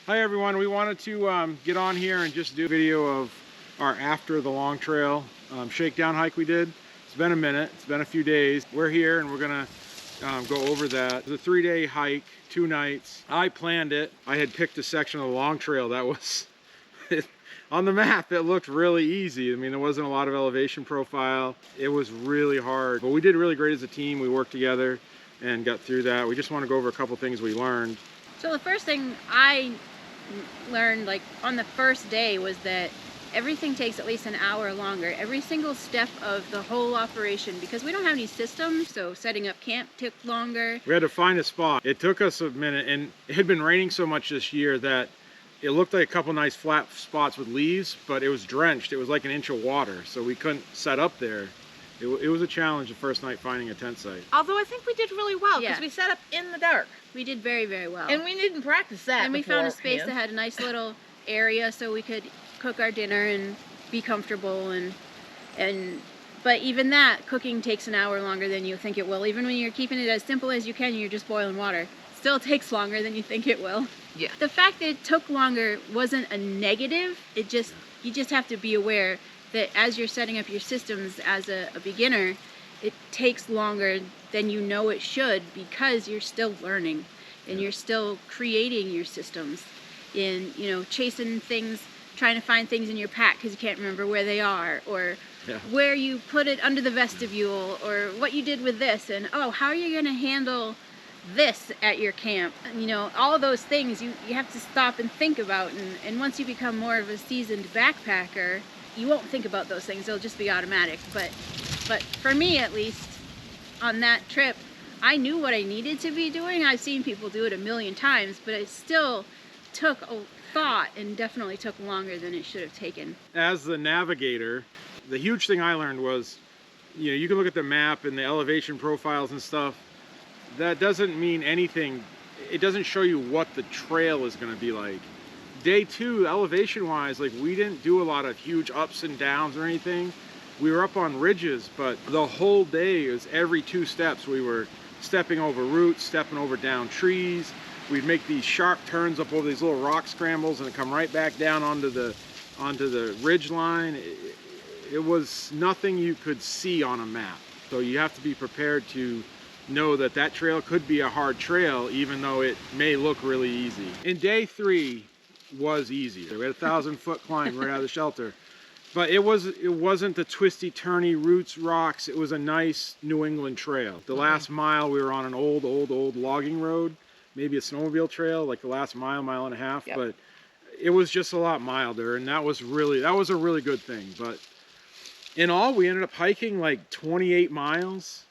Hi everyone, we wanted to get on here and just do a video of our after the Long Trail shakedown hike we did. It's been a minute, it's been a few days. We're here and we're gonna go over that. It's a 3-day hike, 2 nights. I planned it. I had picked a section of the Long Trail that was, on the map it looked really easy. I mean, there wasn't a lot of elevation profile. It was really hard, but we did really great as a team. We worked together and got through that. We just want to go over a couple things we learned. So the first thing I learned, like on the first day, was that everything takes at least an hour longer. Every single step of the whole operation, because we don't have any systems, so setting up camp took longer. We had to find a spot. It took us a minute, and it had been raining so much this year that it looked like a couple nice flat spots with leaves, but it was drenched. It was like an inch of water, so we couldn't set up there. It was a challenge the first night finding a tent site. Although I think we did really well, because we set up in the dark. We did very, very well. And we didn't practice that. And we found a space that had a nice little area so we could cook our dinner and be comfortable. But even that, cooking takes an hour longer than you think it will. Even when you're keeping it as simple as you can, you're just boiling water. It still takes longer than you think it will. Yeah. The fact that it took longer wasn't a negative. You just have to be aware that as you're setting up your systems as a beginner, it takes longer than you know it should, because you're still learning and you're still creating your systems in, chasing things, trying to find things in your pack because you can't remember where they are, or where you put it under the vestibule, or what you did with this, and how are you going to handle this at your camp? All of those things you have to stop and think about, and once you become more of a seasoned backpacker, you won't think about those things. They'll just be automatic. But for me, at least, on that trip, I knew what I needed to be doing. I've seen people do it a million times, but it still took a thought and definitely took longer than it should have taken. As the navigator, the huge thing I learned was, you can look at the map and the elevation profiles and stuff. That doesn't mean anything. It doesn't show you what the trail is going to be like. Day 2, elevation-wise, we didn't do a lot of huge ups and downs or anything. We were up on ridges, but the whole day was every 2 steps we were stepping over roots, stepping over down trees. We'd make these sharp turns up over these little rock scrambles and come right back down onto the ridge line. It was nothing you could see on a map. So you have to be prepared to know that that trail could be a hard trail, even though it may look really easy. In day 3 was easier. We had a 1,000-foot climb right out of the shelter. But it wasn't the twisty, turny roots, rocks. It was a nice New England trail. The last mile, we were on an old logging road, maybe a snowmobile trail, like the last mile and a half. Yep. But it was just a lot milder, and that was a really good thing. But in all, we ended up hiking like 28 miles.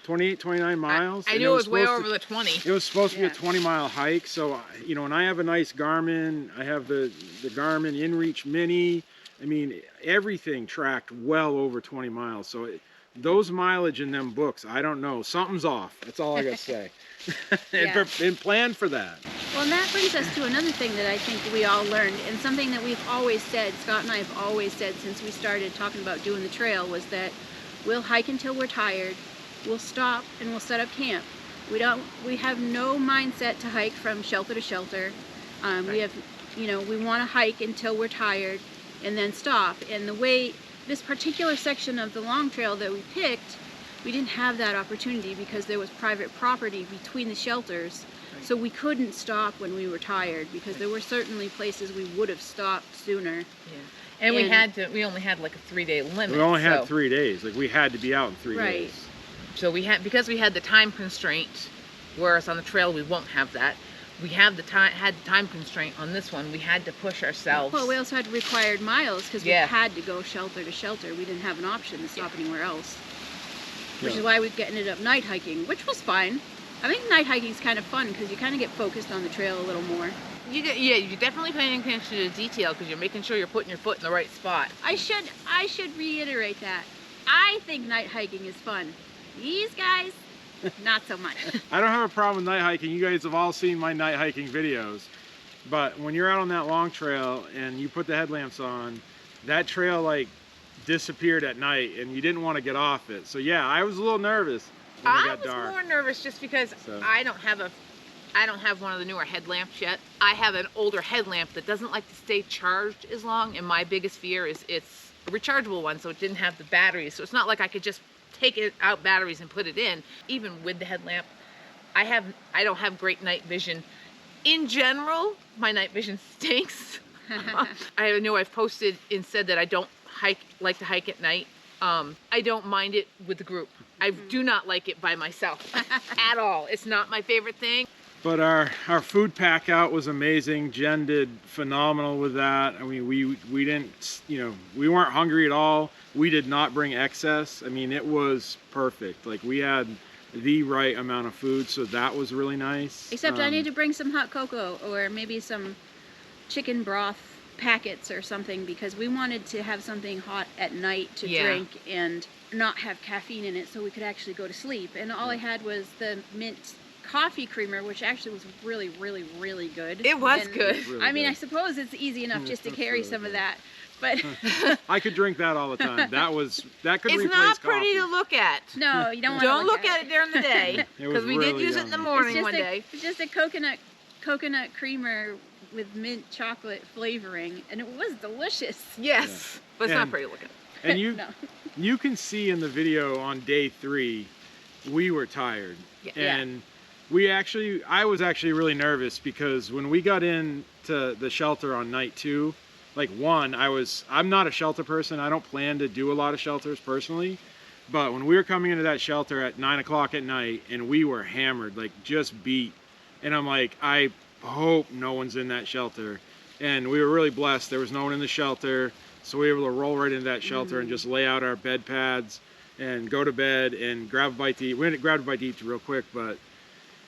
28, 29 miles. I knew it was way over the 20. It was supposed to be a 20-mile hike. So, and I have a nice Garmin. I have the Garmin InReach Mini. I mean, everything tracked well over 20 miles. So those mileage in them books, I don't know. Something's off. That's all I got to say. And plan for that. Well, and that brings us to another thing that I think we all learned, and something that we've always said, Scott and I have always said since we started talking about doing the trail, was that we'll hike until we're tired. We'll stop and we'll set up camp. We have no mindset to hike from shelter to shelter. We have, we want to hike until we're tired and then stop. And the way this particular section of the Long Trail that we picked, we didn't have that opportunity because there was private property between the shelters. So we couldn't stop when we were tired, because there were certainly places we would have stopped sooner. Yeah. And we only had like a 3-day limit. We only had 3 days. We had to be out in 3 days. So because we had the time constraint, whereas on the trail we won't have that. We had the time constraint on this one. We had to push ourselves. Well, we also had required miles because we had to go shelter to shelter. We didn't have an option to stop anywhere else. Which is why we ended up night hiking, which was fine. I think night hiking is kind of fun because you kind of get focused on the trail a little more. You're definitely paying attention to detail because you're making sure you're putting your foot in the right spot. I should reiterate that. I think night hiking is fun. These guys, not so much. I don't have a problem with night hiking. You guys have all seen my night hiking videos. But when you're out on that Long Trail and you put the headlamps on, that trail disappeared at night and you didn't want to get off it. So yeah, I was a little nervous when it got dark. I was more nervous just because I don't have I don't have one of the newer headlamps yet. I have an older headlamp that doesn't like to stay charged as long, and my biggest fear is it's a rechargeable one, so it didn't have the batteries. So it's not like I could just take it out batteries and put it in. Even with the headlamp, I don't have great night vision. In general, my night vision stinks. I know I've posted and said that I don't like to hike at night. I don't mind it with the group. I do not like it by myself at all. It's not my favorite thing. But our food pack out was amazing. Jen did phenomenal with that. I mean, we didn't, you know, we weren't hungry at all. We did not bring excess. I mean, it was perfect. Like, we had the right amount of food, so that was really nice. Except I need to bring some hot cocoa or maybe some chicken broth packets or something, because we wanted to have something hot at night to drink and not have caffeine in it, so we could actually go to sleep. And all I had was the mint coffee creamer, which actually was really, really, really good. It was and, good. Really I mean, good. I suppose it's easy enough just to carry some of that, but I could drink that all the time. That could It's replace not pretty coffee. to look at. no, you don't want Don't to look at it during the day, It was because we did really use it in the yummy. morning one day. It's just a coconut creamer with mint chocolate flavoring, and it was delicious. Yes, but it's not And- pretty looking. And you No. you can see in the video on day 3, we were tired. Yeah. And I was actually really nervous, because when we got into the shelter on night 2, like, I'm not a shelter person. I don't plan to do a lot of shelters personally. But when we were coming into that shelter at 9 o'clock at night and we were hammered, like, just beat. And I'm like, I hope no one's in that shelter. And we were really blessed. There was no one in the shelter. So we were able to roll right into that shelter and just lay out our bed pads and go to bed and grab a bite to eat. We grabbed a bite to eat real quick, but...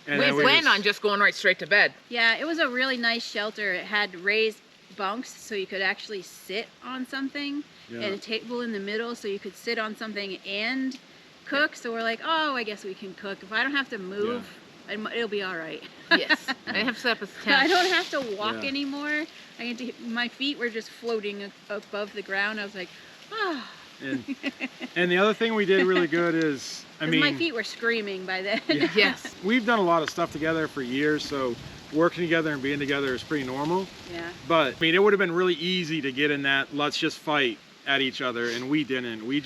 And We then planned on just going right straight to bed. Yeah, it was a really nice shelter. It had raised bunks so you could actually sit on something, Yeah. and a table in the middle so you could sit on something and cook. So we're like, oh, I guess we can cook. If I don't have to move, it'll be all right. Yes, I didn't have to set up a tent. I don't have to walk Yeah. anymore. My feet were just floating above the ground. I was like, ah. And the other thing we did really good is, I 'Cause mean, my feet were screaming by then. Yeah. Yes. We've done a lot of stuff together for years, so working together and being together is pretty normal. Yeah. But I mean, it would have been really easy to get in that let's just fight at each other, and we didn't. We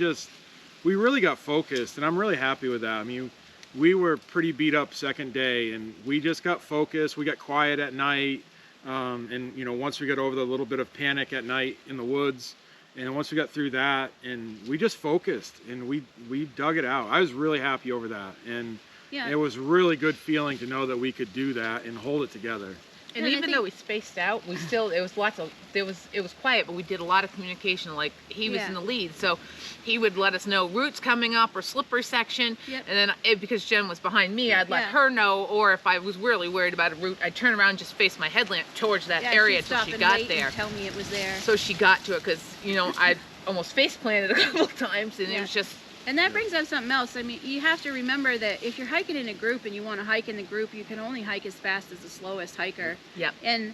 really got focused, and I'm really happy with that. I mean, we were pretty beat up second day, and we just got focused. We got quiet at night, and you know, once we got over the little bit of panic at night in the woods, and once we got through that, and we just focused, and we dug it out. I was really happy over that, and Yeah. it was really good feeling to know that we could do that and hold it together. And And I even think- though we spaced out, we still, it was quiet, but we did a lot of communication. Like, he was Yeah. in the lead, so he would let us know routes coming up or slippery section. Yep. And then because Jen was behind me, I'd let Yeah. her know, or if I was really worried about a route, I'd turn around and just face my headlamp towards that Yeah, area she'd till stop she and got wait there. and tell me it was there. So she got to it, because, you know, I'd almost face planted a couple of times, and it Yeah. was just, And that brings up something else. I mean, you have to remember that if you're hiking in a group and you want to hike in the group, you can only hike as fast as the slowest hiker. yep. And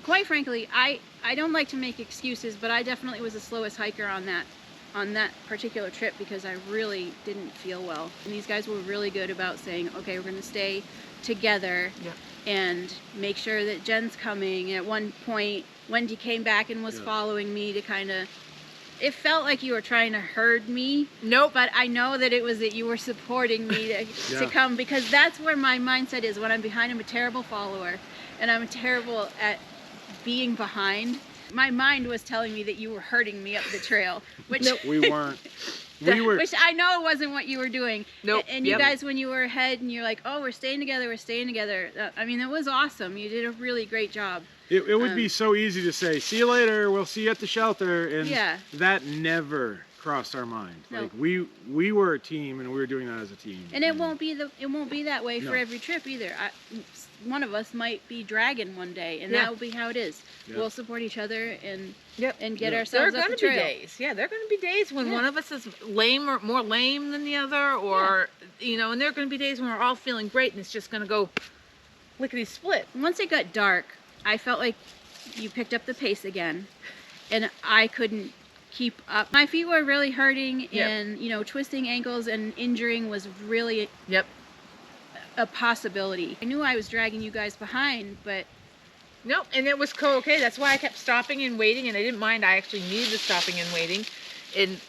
quite frankly, I don't like to make excuses, but I definitely was the slowest hiker on that particular trip, because I really didn't feel well. And these guys were really good about saying, okay, we're going to stay together Yep. and make sure that Jen's coming. At one point, Wendy came back and was Yeah. following me to kind of... It felt like you were trying to herd me. Nope. But I know that it was that you were supporting me to Yeah. come, because that's where my mindset is. When I'm behind, I'm a terrible follower, and I'm terrible at being behind. My mind was telling me that you were hurting me up the trail, which We weren't. We were. which I know wasn't what you were doing. Nope. And you Yep. guys, when you were ahead and you're like, oh, we're staying together, we're staying together. I mean, it was awesome. You did a really great job. It would be so easy to say, see you later, we'll see you at the shelter, and Yeah. that never crossed our mind. No. Like, we were a team, and we were doing that as a team. And it won't be that way for No. every trip either. One of us might be dragging one day, and Yeah. that will be how it is. Yeah. We'll support each other and Yep. get Yeah. There are ourselves up going the to be trail. days. Yeah, there are going to be days when Yeah. one of us is lame or more lame than the other, or, you know, and there are going to be days when we're all feeling great and it's just going to go lickety split. Once it got dark, I felt like you picked up the pace again, and I couldn't keep up. My feet were really hurting, Yep. and twisting ankles and injuring was really Yep. a possibility. I knew I was dragging you guys behind, but No, and it was okay. That's why I kept stopping and waiting, and I didn't mind. I actually needed the stopping and waiting, and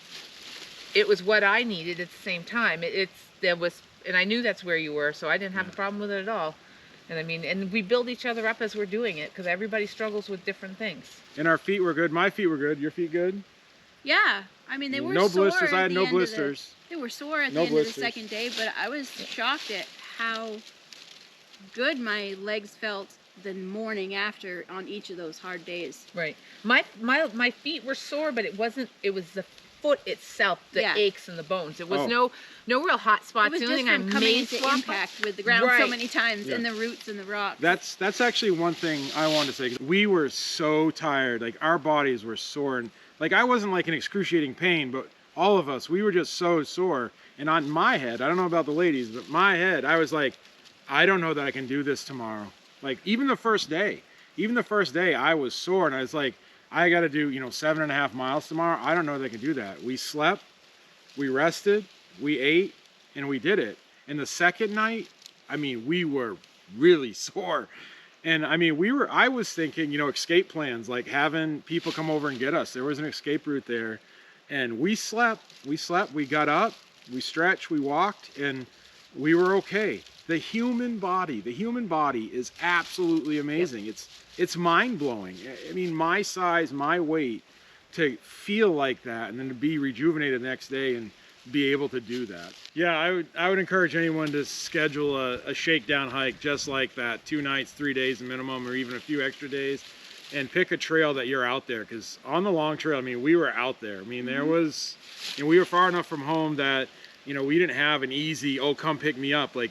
it was what I needed at the same time. And I knew that's where you were, so I didn't have a problem with it at all. And I mean, and we build each other up as we're doing it, because everybody struggles with different things. And our feet were good. My feet were good. Your feet good? yeah, I mean, they were No sore blisters. at I had the no end of blisters. They were sore at No the end blisters. of the second day, but I was shocked at how good my legs felt the morning after on each of those hard days. Right. My feet were sore, but it wasn't. It was the foot itself, the Yeah. aches and the bones. It was Oh. no real hot spots. It was the just only thing from I coming may into swap up- impact with the ground so Right. many times, Yeah. and the roots and the rocks. That's actually one thing I wanted to say. We were so tired. Like our bodies were sore, and like I wasn't like in excruciating pain, but all of us, we were just so sore. And on my head, I don't know about the ladies, but my head, I was like, I don't know that I can do this tomorrow. Like even the first day, I was sore, and I was like, I got to do 7.5 miles tomorrow. I don't know that I can do that. We slept, we rested, we ate, and we did it. And the second night, I mean, we were really sore. And I mean, I was thinking, escape plans, like having people come over and get us. There was an escape route there. And we slept, we got up, we stretched, we walked, and we were okay. The human body is absolutely amazing. It's mind-blowing. I mean, my size, my weight, to feel like that and then to be rejuvenated the next day and be able to do that. Yeah, I would encourage anyone to schedule a shakedown hike just like that, 2 nights, 3 days minimum, or even a few extra days, and pick a trail that you're out there. Because on the long trail, I mean, we were out there. I mean, there was, we were far enough from home that, we didn't have an easy, oh, come pick me up. Like,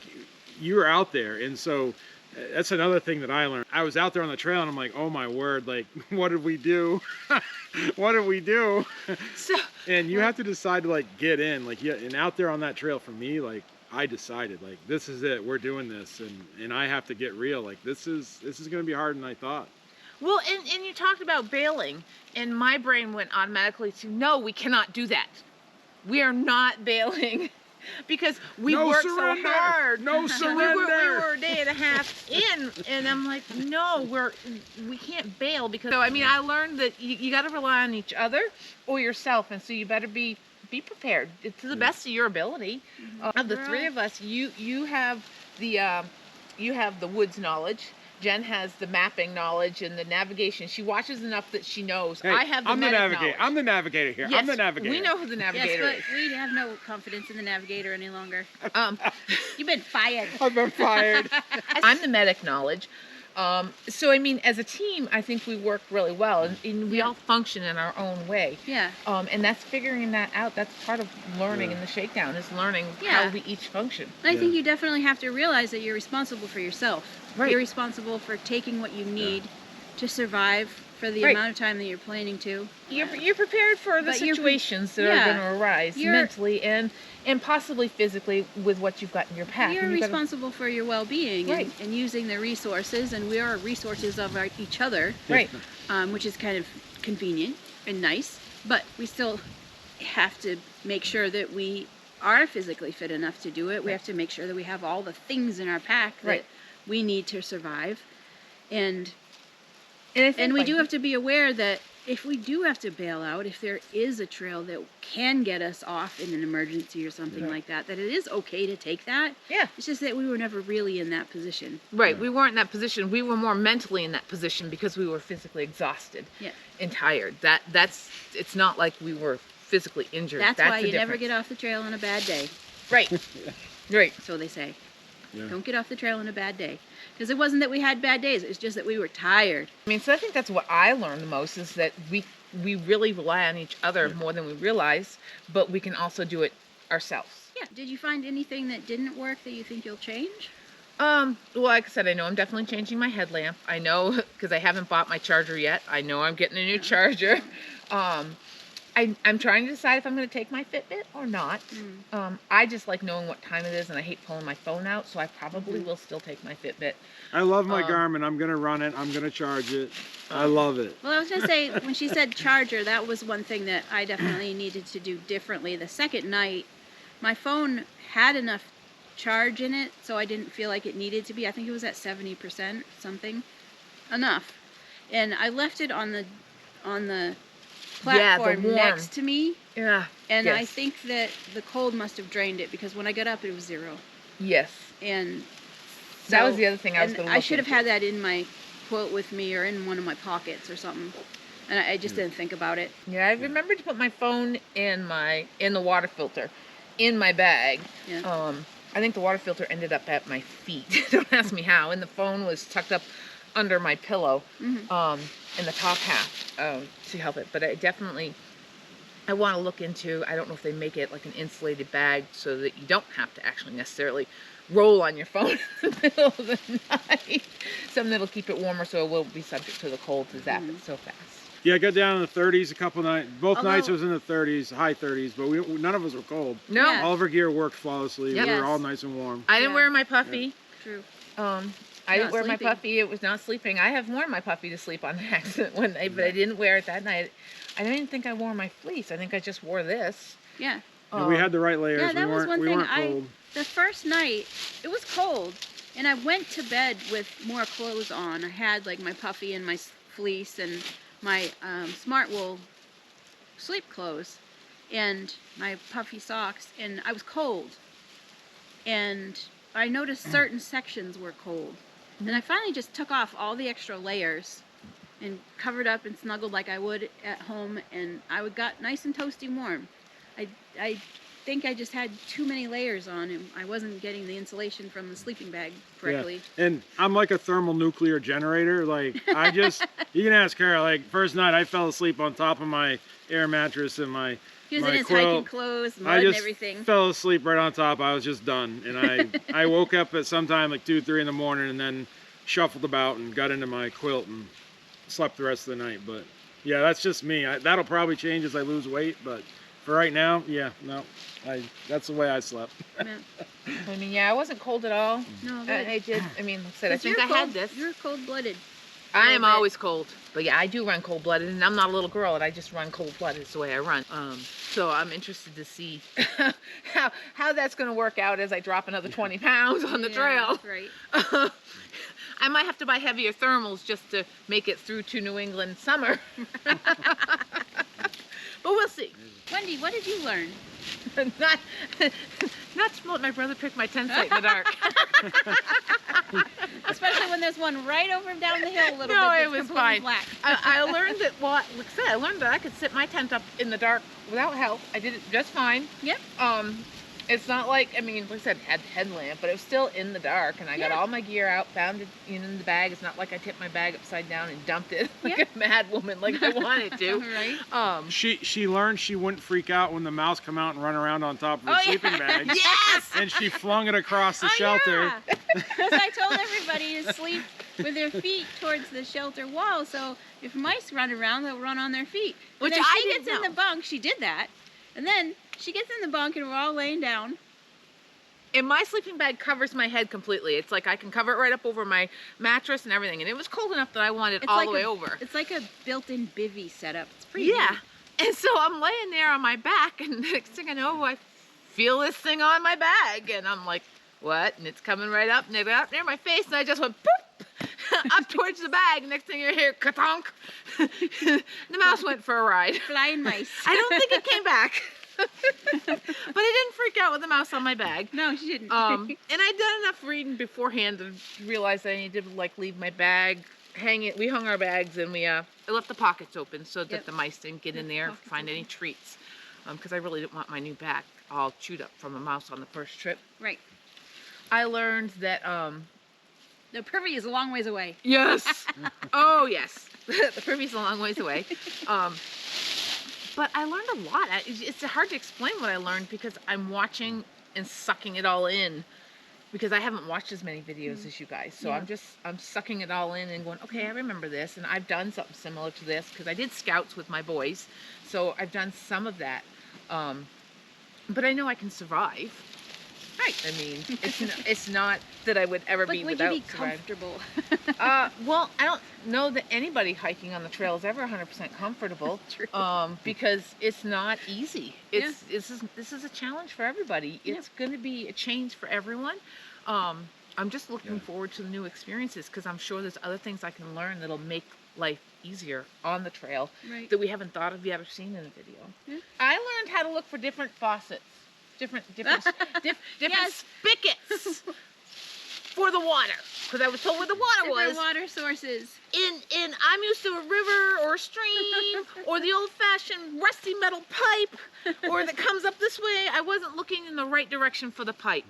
you were out there. And so that's another thing that I learned. I was out there on the trail and I'm like, oh my word, like, what did we do? What did we do? So, And you have to decide to like get in, like, yeah. And out there on that trail for me, like, I decided, like, this is it. We're doing this, and I have to get real. Like, this is going to be harder than I thought. well, and you talked about bailing, and my brain went automatically to, no, we cannot do that. We are not bailing. Because we No worked surrender! so hard. No We surrender! were a day and a half in, and I'm like, no, we can't bail. Because, so I mean, I learned that you got to rely on each other or yourself, and so you better be prepared to the best of your ability. Of the three of us, you have the woods knowledge. Jen has the mapping knowledge and the navigation. She watches enough that she knows. Hey, I have the I'm the medic navigator. knowledge. I'm the navigator here. Yes, I'm the navigator. we know who the navigator Yes, is. but we have no confidence in the navigator any longer. Um, You've been fired. I've been fired. I'm the medic knowledge. So I mean, as a team, I think we work really well, and we all function in our own way. Yeah. And that's figuring that out. That's part of learning in the shakedown, is learning how we each function. And I think you definitely have to realize that you're responsible for yourself. Right. You're responsible for taking what you need to survive for the Right. amount of time that you're planning to. You're prepared for the But you're- situations that yeah. are going to arise You're- mentally and possibly physically with what you've got in your pack. You're And you gotta- responsible for your well-being Right. and using the resources, and we are resources of each other, Right. which is kind of convenient and nice, but we still have to make sure that we are physically fit enough to do it. We have to make sure that we have all the things in our pack that Right. we need to survive. And I think, we like, do have to be aware that if we do have to bail out, if there is a trail that can get us off in an emergency or something like that, that it is okay to take that. Yeah. It's just that we were never really in that position. Right, we weren't in that position. We were more mentally in that position because we were physically exhausted and tired. It's not like we were physically injured. That's why the you never difference. get off the trail on a bad day. Right, right. So they say. Yeah. Don't get off the trail on a bad day. Because it wasn't that we had bad days, it was just that we were tired. I mean, so I think that's what I learned the most, is that we really rely on each other more than we realize, but we can also do it ourselves. Yeah. Did you find anything that didn't work that you think you'll change? Well, like I said, I know I'm definitely changing my headlamp. I know, because I haven't bought my charger yet. I know I'm getting a new charger. I'm trying to decide if I'm going to take my Fitbit or not. I just like knowing what time it is, and I hate pulling my phone out, so I probably will still take my Fitbit. I love my Garmin. I'm going to run it. I'm going to charge it. I love it. Well, I was going to say, when she said charger, that was one thing that I definitely needed to do differently. The second night, my phone had enough charge in it, so I didn't feel like it needed to be. I think it was at 70% something, enough. And I left it on the platform warm. next to me, Yeah. and I yes. think that the cold must have drained it, because when I got up it was 0. Yes. And That was the other thing I was and going to I look should have into. had that in my quilt with me or in one of my pockets or something, and I just didn't think about it. Yeah, I remembered to put my phone in the water filter in my bag. Yeah. I think the water filter ended up at my feet. Don't ask me how. And the phone was tucked up under my pillow, in the top half, to help it. But I want to look into, I don't know if they make it like an insulated bag so that you don't have to actually necessarily roll on your phone in the middle of the night. Something that'll keep it warmer so it won't be subject to the cold to zap it so fast. Yeah, I got down in the 30s a couple nights. Both nights it Although- was in the 30s, high 30s, but none of us were cold. No, Yeah. All of our gear worked flawlessly. Yep. We were Yes. all nice and warm. I didn't Yeah. wear my puffy. True. I didn't Not wear sleeping. my puffy. It was not sleeping. I have worn my puffy to sleep on accident one night, but I didn't wear it that night. I don't even think I wore my fleece. I think I just wore this. Yeah. And we had the right layers. Yeah, that we was one we thing. weren't cold. The first night, it was cold, and I went to bed with more clothes on. I had like my puffy and my fleece and my smart wool sleep clothes and my puffy socks, and I was cold. And I noticed certain sections were cold. And I finally just took off all the extra layers and covered up and snuggled like I would at home, and I got nice and toasty warm. I think I just had too many layers on, and I wasn't getting the insulation from the sleeping bag correctly. Yeah. And I'm like a thermonuclear generator. Like, you can ask her, like, first night I fell asleep on top of my air mattress and my He was my in his quilt. hiking clothes, mud I and just everything. fell asleep right on top. I was just done. And I woke up at sometime like 2, 3 in the morning and then shuffled about and got into my quilt and slept the rest of the night. But yeah, that's just me. That'll probably change as I lose weight, but for right now, yeah, no, that's the way I slept. Yeah. I mean, yeah, I wasn't cold at all. No, I did. I mean, like I said, I 'Cause think you're I had cold- this. You're cold-blooded. I am little bit. always cold, but yeah, I do run cold-blooded, and I'm not a little girl, and I just run cold-blooded. It's the way I run. So I'm interested to see how that's going to work out as I drop another 20 pounds on the Yeah, trail. that's right. I might have to buy heavier thermals just to make it through to New England summer. But we'll see. Wendy, what did you learn? not to let my brother pick my tent site in the dark. Especially when there's one right over down the hill a little No, bit that's it was completely fine. black. I learned that, well, like I said, I learned that I could sit my tent up in the dark without help. I did it just fine. Yep. It's not like, I mean, like I said, I had the headlamp, but it was still in the dark, and I got Yeah. all my gear out, found it in the bag. It's not like I tipped my bag upside down and dumped it like Yeah. a mad woman like I wanted to. Right. She learned she wouldn't freak out when the mouse come out and run around on top of her Oh, yeah. sleeping bag. Yes! And she flung it across the Oh, shelter. Because I told everybody to sleep with their feet towards the shelter wall, so if mice run around, they'll run on their feet. And Which then I she didn't gets in know. the bunk, she did that, and then she gets in the bunk and we're all laying down. And my sleeping bag covers my head completely. It's like I can cover it right up over my mattress and everything. And it was cold enough that I wanted all the way over. It's like a built-in bivvy setup. It's pretty Yeah. neat. And so I'm laying there on my back, and the next thing I know, I feel this thing on my bag. And I'm like, what? And it's coming right up near my face. And I just went poop up towards the bag. Next thing you hear, ka-tonk. The mouse went for a ride. Flying mice. I don't think it came back. But I didn't freak out with the mouse on my bag. No, she didn't. And I'd done enough reading beforehand to realize that I needed to like leave my bag, hang it. We hung our bags, and I left the pockets open so that Yep. the mice didn't get in there and Pockets find any open. treats. Because I really didn't want my new bag all chewed up from a mouse on the first trip. Right. I learned that The privy is a long ways away. yes, oh yes, the privy's a long ways away. But I learned a lot. It's hard to explain what I learned because I'm watching and sucking it all in, because I haven't watched as many videos as you guys. So Yeah. I'm sucking it all in and going, okay, I remember this, and I've done something similar to this because I did scouts with my boys, so I've done some of that. But I know I can survive. Right. I mean, it's not that I would ever But be would without you be comfortable? well, I don't know that anybody hiking on the trail is ever 100% comfortable. True. Because it's not easy. This is a challenge for everybody. Yep. It's going to be a change for everyone. I'm just looking forward to the new experiences because I'm sure there's other things I can learn that'll make life easier on the trail Right. that we haven't thought of yet or seen in a video. Yeah. I learned how to look for different faucets, different Yes. spigots for the water because I was told where the water Different was. water sources. In I'm used to a river or a stream or the old-fashioned rusty metal pipe or that comes up this way. I wasn't looking in the right direction for the pipe.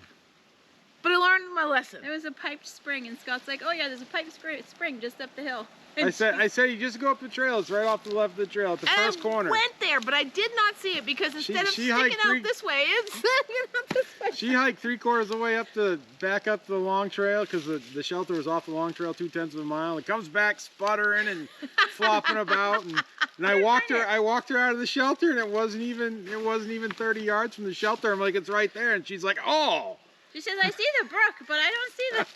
But I learned my lesson. There was a piped spring, and Scott's like, "Oh yeah, there's a piped spring just up the hill." I said you just go up the trail. It's right off the left of the trail at the first corner. I went there, but I did not see it because instead of she sticking hiked out this way, it's sticking out this way. She hiked 3/4 of the way back up the long trail because the shelter was off the long trail 2/10 of a mile. It comes back sputtering and flopping about, and I walked her out of the shelter, and it wasn't even 30 yards from the shelter. I'm like, it's right there, and she's like, oh. She says, "I see the brook, but I don't see the."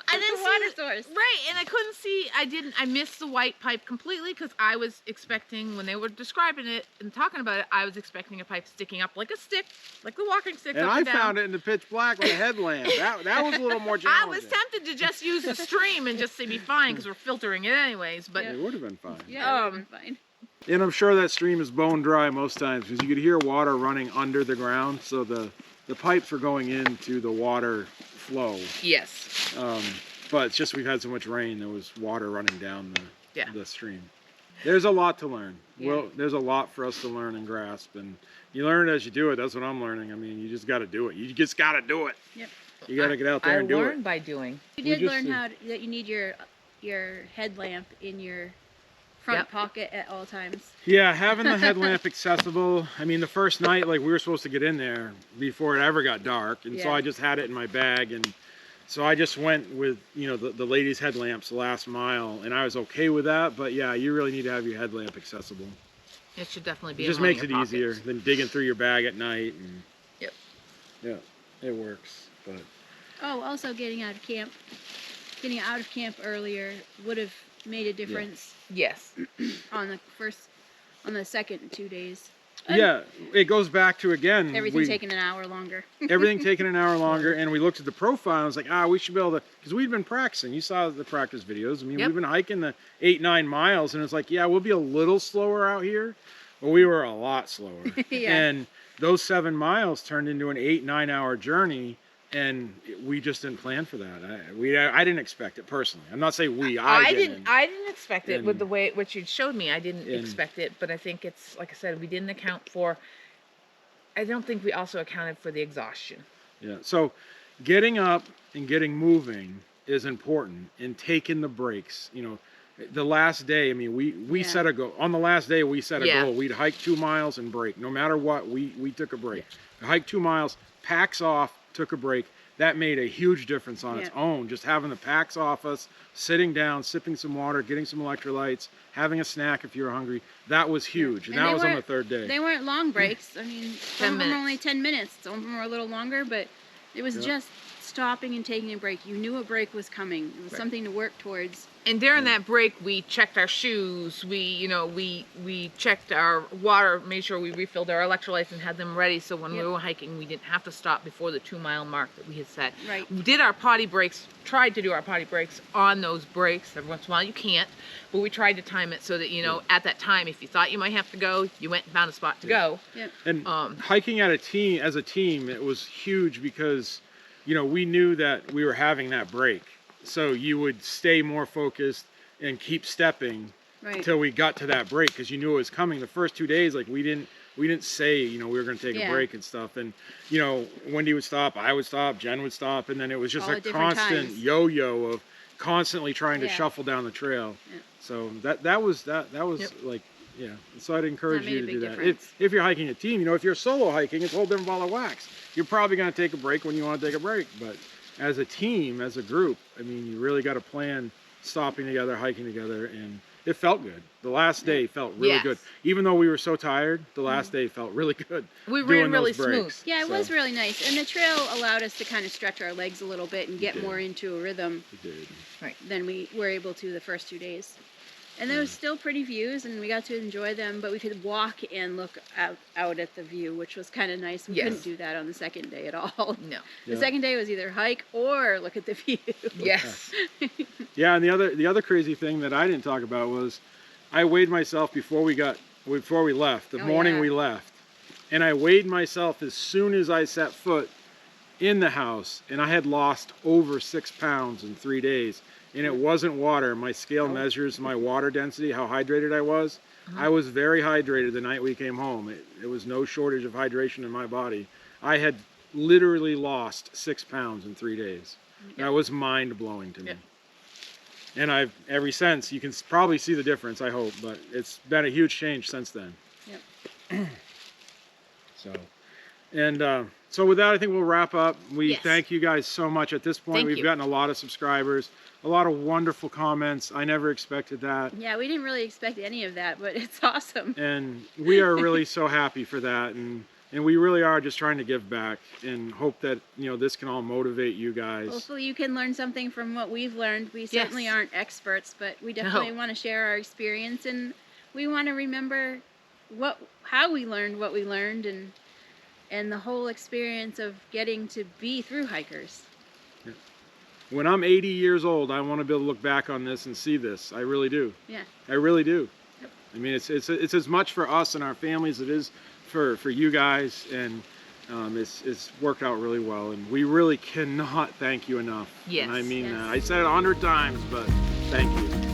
I didn't the water source. Right, and I couldn't see. I missed the white pipe completely because I was expecting when they were describing it and talking about it, I was expecting a pipe sticking up like a stick, like the walking stick. And up I and down. found it in the pitch black with a headlamp. That was a little more challenging. I was tempted to just use the stream and just say be fine because we're filtering it anyways. But It would have been fine. Yeah, it would've been fine. And I'm sure that stream is bone dry most times because you could hear water running under the ground, so the pipes were going into the water flow. yes, But it's just we've had so much rain, there was water running down the stream. There's a lot to learn. Yeah. Well, there's a lot for us to learn and grasp, and you learn it as you do it. That's what I'm learning. I mean, you just got to do it. You just got to do it. Yep. You got to get out there and do I it. learned by doing. You We did just learn see- that you need your headlamp in your front Yep. pocket at all times. Yeah, having the headlamp accessible. I mean, the first night, like, we were supposed to get in there before it ever got dark, and so Yeah. I just had it in my bag, and so I just went with, the ladies' headlamps the last mile, and I was okay with that. But yeah, you really need to have your headlamp accessible. It should definitely It be. just in one of makes it your easier pockets. than digging through your bag at night. And Yep. yeah, it works. But Oh, also getting out of camp earlier would have made a difference Yes. on the second 2 days. yeah, it goes back to again. Everything taking an hour longer. Everything taking an hour longer, and we looked at the profile and I was like, we should be able to, because we'd been practicing. You saw the practice videos. I mean, Yep. we've been hiking the 8-9 miles, and it's like, yeah, we'll be a little slower out here, but we were a lot slower. Yeah. And those 7 miles turned into an 8-9 hour journey, and we just didn't plan for that. I didn't expect it personally. I'm not saying I didn't. I didn't expect it with And- the way which you showed me. I didn't and- expect it, but I think it's like I said, we didn't account for. I don't think we also accounted for the exhaustion. Yeah. So getting up and getting moving is important, and taking the breaks. The last day, I mean, we Yeah. set a goal. On the last day, we set a Yeah. goal. We'd hike 2 miles and break. No matter what, we took a break. We hiked 2 miles, packs off, took a break. That made a huge difference on its Yeah. own. Just having the packs off us, sitting down, sipping some water, getting some electrolytes, having a snack if you were hungry. That was huge. And And that they was on the weren't- 3rd day. They weren't long breaks. I mean, 10 some of them were minutes. only 10 minutes. Some of them were a little longer, but it was Yeah. just stopping and taking a break. You knew a break was coming. It was Right. something to work towards. And during that break, we checked our shoes. We checked our water, made sure we refilled our electrolytes and had them ready. So when we Yep. were hiking, we didn't have to stop before the 2 mile mark that we had set. Right. We did our potty breaks. Tried to do our potty breaks on those breaks. Every once in a while, you can't, but we tried to time it so that at that time, if you thought you might have to go, you went and found a spot to go. Yep. And Um, hiking as a team, it was huge because, we knew that we were having that break. So you would stay more focused and keep stepping Right. until we got to that break, because you knew it was coming. The first 2 days, like, we didn't say, we were going to take a Yeah. break and stuff. And, Wendy would stop, I would stop, Jen would stop. And then it was just All a at different constant times. yo-yo of constantly trying to Yeah. shuffle down the trail. Yeah. So that was Yep. like, yeah. So I'd encourage That you made to a do big that. difference. If you're hiking a team, if you're solo hiking, it's a whole different ball of wax. You're probably going to take a break when you want to take a break. But as a team, as a group, I mean, you really got to plan stopping together, hiking together, and it felt good. The last day felt really Yes. good. Even though we were so tired, the last day felt really good. We doing ran really those breaks. smooth. Yeah, it So, was really nice. And the trail allowed us to kind of stretch our legs a little bit and get did. more into a rhythm we did. than we were able to the first 2 days. And there was still pretty views, and we got to enjoy them, but we could walk and look out at the view, which was kind of nice. We Yes. couldn't do that on the second day at all. No. The Yeah. second day was either hike or look at the view. Yes. Yeah, and the other crazy thing that I didn't talk about was I weighed myself before we left, the Oh, morning yeah. we left. And I weighed myself as soon as I set foot in the house, and I had lost over 6 pounds in 3 days. And it wasn't water. My scale measures my water density, how hydrated I was. I was very hydrated the night we came home. It was no shortage of hydration in my body. I had literally lost 6 pounds in 3 days. That was mind-blowing to me. And I've, ever since, you can probably see the difference, I hope, but it's been a huge change since then. Yep. So with that, I think we'll wrap up. We Yes. thank you guys so much. At this point, Thank we've you. gotten a lot of subscribers, a lot of wonderful comments. I never expected that. Yeah, we didn't really expect any of that, but it's awesome. And we are really so happy for that. And we really are just trying to give back and hope that, this can all motivate you guys. Hopefully you can learn something from what we've learned. We certainly Yes. aren't experts, but we definitely want to share our experience, and we want to remember how we learned what we learned, and the whole experience of getting to be through hikers. When I'm 80 years old, I want to be able to look back on this and see this. I really do. Yeah. I really do. I mean, it's as much for us and our families as it is for you guys, and it's worked out really well, and we really cannot thank you enough. Yes. And I mean Yes. that. I said it 100 times, but thank you.